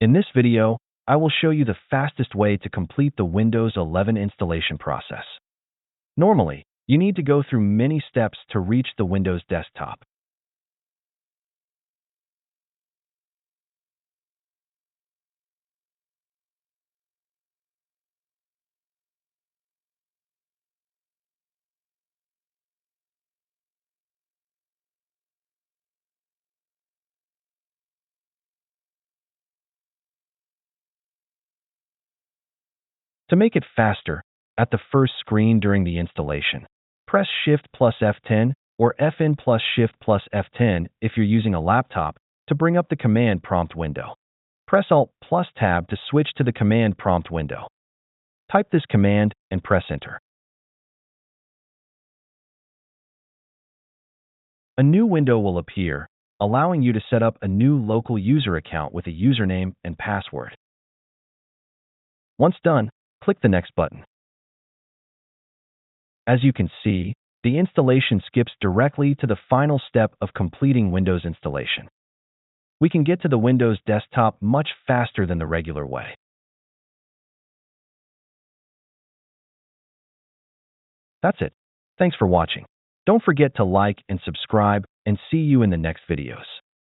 In this video, I will show you the fastest way to complete the Windows 11 installation process. Normally, you need to go through many steps to reach the Windows desktop. To make it faster, at the first screen during the installation, press Shift plus F10 or Fn plus Shift plus F10 if you're using a laptop to bring up the command prompt window. Press Alt plus Tab to switch to the command prompt window. Type this command and press Enter. A new window will appear, allowing you to set up a new local user account with a username and password. Once done, click the Next button. As you can see, the installation skips directly to the final step of completing Windows installation. We can get to the Windows desktop much faster than the regular way. That's it. Thanks for watching. Don't forget to like and subscribe, and see you in the next videos.